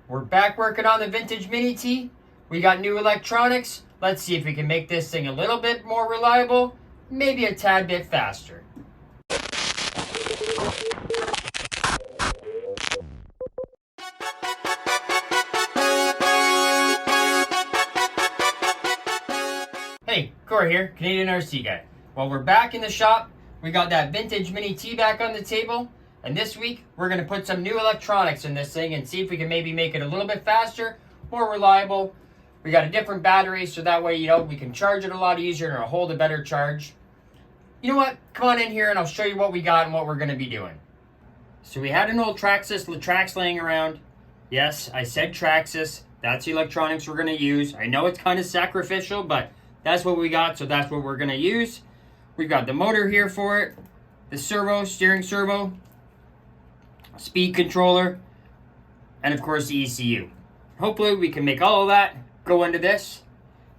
We're back working on the Vintage Mini-t. We got new electronics. Let's see if we can make this thing a little bit more reliable, maybe a tad bit faster. Hey, Corey here, Canadian RC guy. Well, we're back in the shop. We got that Vintage Mini-t back on the table. And this week, we're going to put some new electronics in this thing and see if we can maybe make it a little bit faster, more reliable. We got a different battery, so that way, we can charge it a lot easier and it'll hold a better charge. You know what? Come on in here and I'll show you what we got and what we're going to be doing. So we had an old Traxxas LaTrax laying around. Yes, I said Traxxas. That's the electronics we're going to use. I know it's kind of sacrificial, but that's what we got, so that's what we're going to use. We've got the motor here for it, the servo, steering servo, speed controller, and of course the ECU. Hopefully we can make all of that go into this.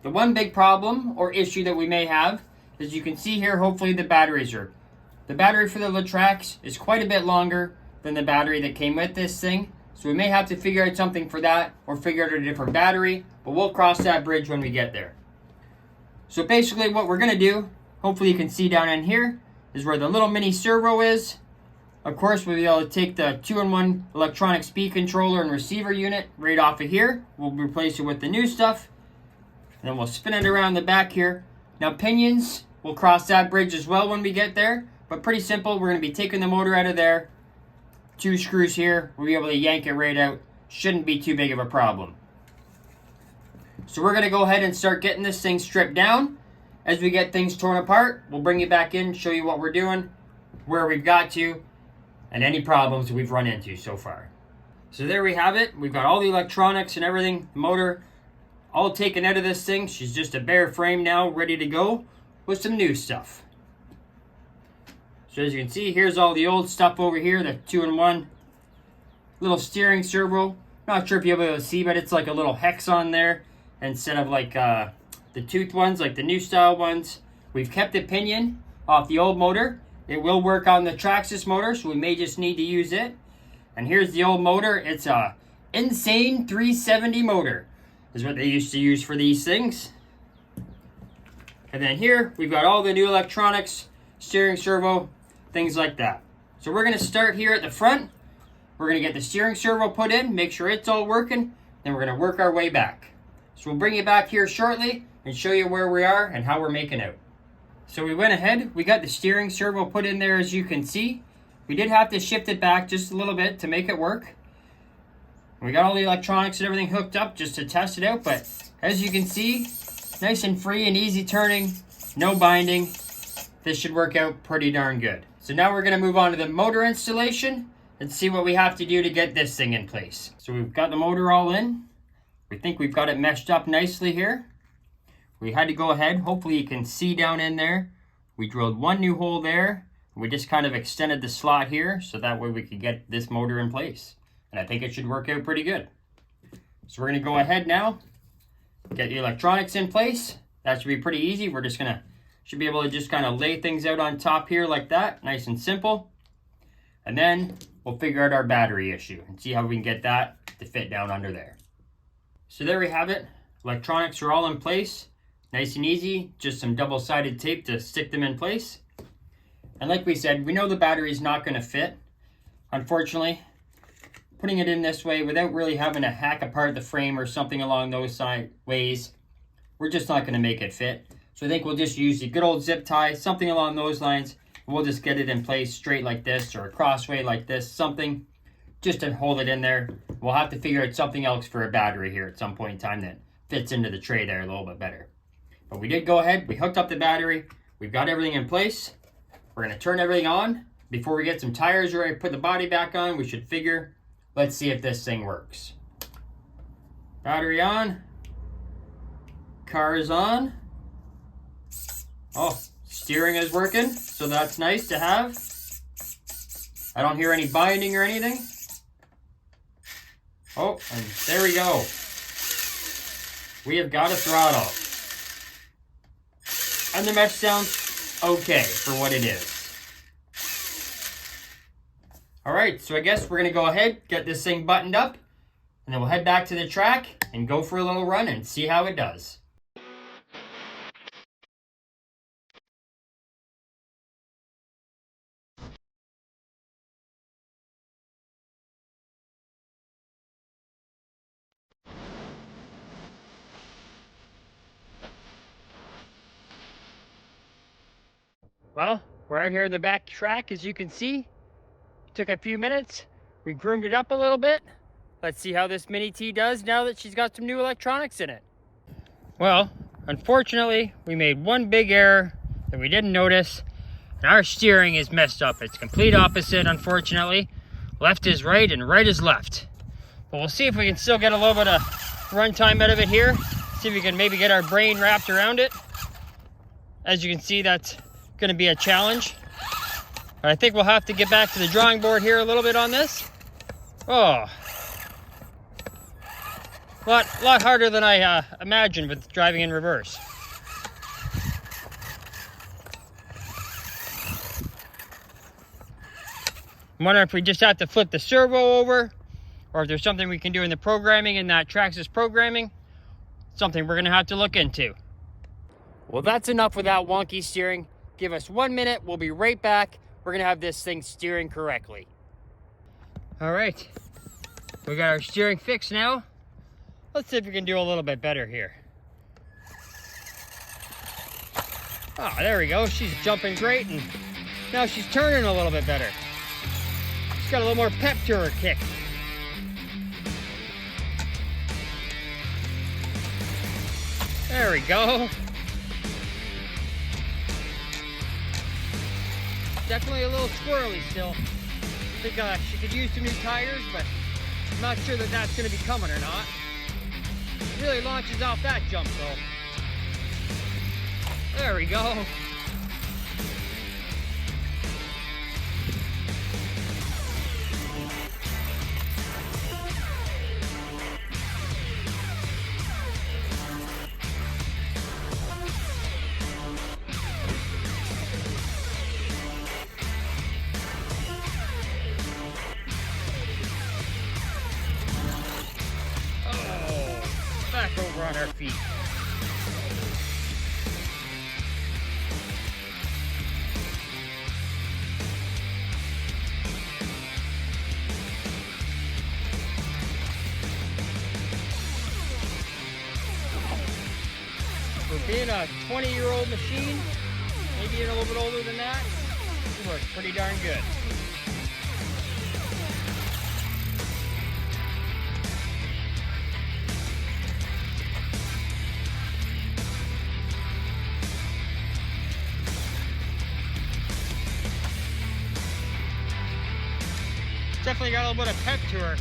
The one big problem or issue that we may have, as you can see here, hopefully the batteries are. The battery for the LaTrax is quite a bit longer than the battery that came with this thing, so we may have to figure out something for that or figure out a different battery, but we'll cross that bridge when we get there. So basically what we're going to do, hopefully you can see down in here, is where the little mini servo is. Of course, we'll be able to take the 2-in-1 electronic speed controller and receiver unit right off of here. We'll replace it with the new stuff. And then we'll spin it around the back here. Now pinions, we'll cross that bridge as well when we get there. But pretty simple, we're going to be taking the motor out of there. 2 screws here, we'll be able to yank it right out. Shouldn't be too big of a problem. So we're going to go ahead and start getting this thing stripped down. As we get things torn apart, we'll bring you back in, show you what we're doing, where we've got to, and any problems we've run into so far. So there we have it. We've got all the electronics and everything, the motor, all taken out of this thing. She's just a bare frame now, ready to go with some new stuff. So as you can see, here's all the old stuff over here, the 2-in-1 little steering servo. Not sure if you'll be able to see, but it's like a little hex on there instead of like the tooth ones, like the new style ones. We've kept the pinion off the old motor. It will work on the Traxxas motor, so we may just need to use it. And here's the old motor. It's a Insane 370 motor, is what they used to use for these things. And then here, we've got all the new electronics, steering servo, things like that. So we're gonna start here at the front. We're gonna get the steering servo put in, make sure it's all working, then we're gonna work our way back. So we'll bring you back here shortly and show you where we are and how we're making out. So we went ahead, we got the steering servo put in there, as you can see. We did have to shift it back just a little bit to make it work. We got all the electronics and everything hooked up just to test it out, but as you can see, nice and free and easy turning, no binding. This should work out pretty darn good. So now we're gonna move on to the motor installation and see what we have to do to get this thing in place. So we've got the motor all in. We think we've got it meshed up nicely here. We had to go ahead, hopefully you can see down in there. We drilled one new hole there. We just kind of extended the slot here so that way we could get this motor in place. And I think it should work out pretty good. So we're gonna go ahead now, get the electronics in place. That should be pretty easy. We're just should be able to just kind of lay things out on top here like that, nice and simple. And then we'll figure out our battery issue and see how we can get that to fit down under there. So there we have it. Electronics are all in place. Nice and easy, just some double-sided tape to stick them in place. And like we said, we know the battery is not going to fit. Unfortunately, putting it in this way without really having to hack apart the frame or something along those ways, we're just not going to make it fit. So I think we'll just use the good old zip tie, something along those lines. We'll just get it in place straight like this or a crossway like this, something just to hold it in there. We'll have to figure out something else for a battery here at some point in time that fits into the tray there a little bit better. But we did go ahead, we hooked up the battery, we've got everything in place. We're gonna turn everything on. Before we get some tires ready to put the body back on, we should figure, let's see if this thing works. Battery on. Car is on. Oh, steering is working, so that's nice to have. I don't hear any binding or anything. Oh, and there we go. We have got a throttle. And the mesh sounds okay for what it is. Alright, so I guess we're going to go ahead, get this thing buttoned up, and then we'll head back to the track and go for a little run and see how it does. Well, we're out here in the back track, as you can see. Took a few minutes. We groomed it up a little bit. Let's see how this Mini-t does now that she's got some new electronics in it. Well, unfortunately, we made one big error that we didn't notice. And our steering is messed up. It's complete opposite, unfortunately. Left is right and right is left. But we'll see if we can still get a little bit of runtime out of it here. See if we can maybe get our brain wrapped around it. As you can see, that's going to be a challenge. But I think we'll have to get back to the drawing board here a little bit on this. Oh, a lot harder than I imagined with driving in reverse. I'm wondering if we just have to flip the servo over, or if there's something we can do in the programming, in that Traxxas programming. Something we're going to have to look into. Well, that's enough with that wonky steering. Give us 1 minute, we'll be right back. We're gonna have this thing steering correctly. All right, we got our steering fixed now. Let's see if we can do a little bit better here. Oh, there we go. She's jumping great, and now she's turning a little bit better. She's got a little more pep to her kick. There we go. Definitely a little squirrely still. I think she could use some new tires, but I'm not sure that that's going to be coming or not. It really launches off that jump though. There we go. Back over on our feet. For being a 20-year-old machine, maybe a little bit older than that, it works pretty darn good. Definitely got a little bit of pep to her.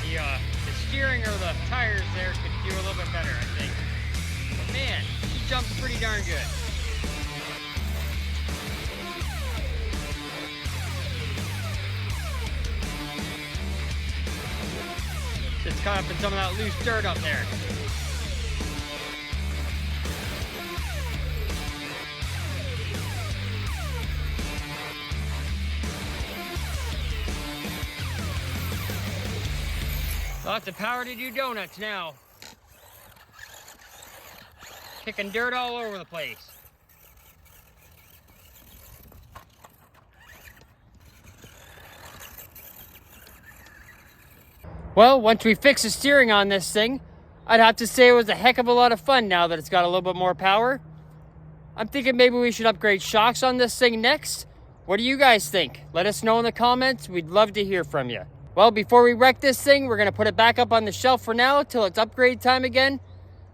The steering or the tires there could do a little bit better, I think. But man, she jumps pretty darn good. Just caught up in some of that loose dirt up there. Lots of power to do donuts now. Kicking dirt all over the place. Well, once we fix the steering on this thing, I'd have to say it was a heck of a lot of fun now that it's got a little bit more power. I'm thinking maybe we should upgrade shocks on this thing next. What do you guys think? Let us know in the comments. We'd love to hear from you. Well, before we wreck this thing, we're going to put it back up on the shelf for now till it's upgrade time again.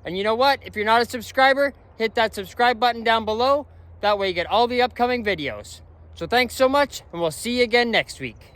And you know what? If you're not a subscriber, hit that subscribe button down below. That way you get all the upcoming videos. So thanks so much, and we'll see you again next week.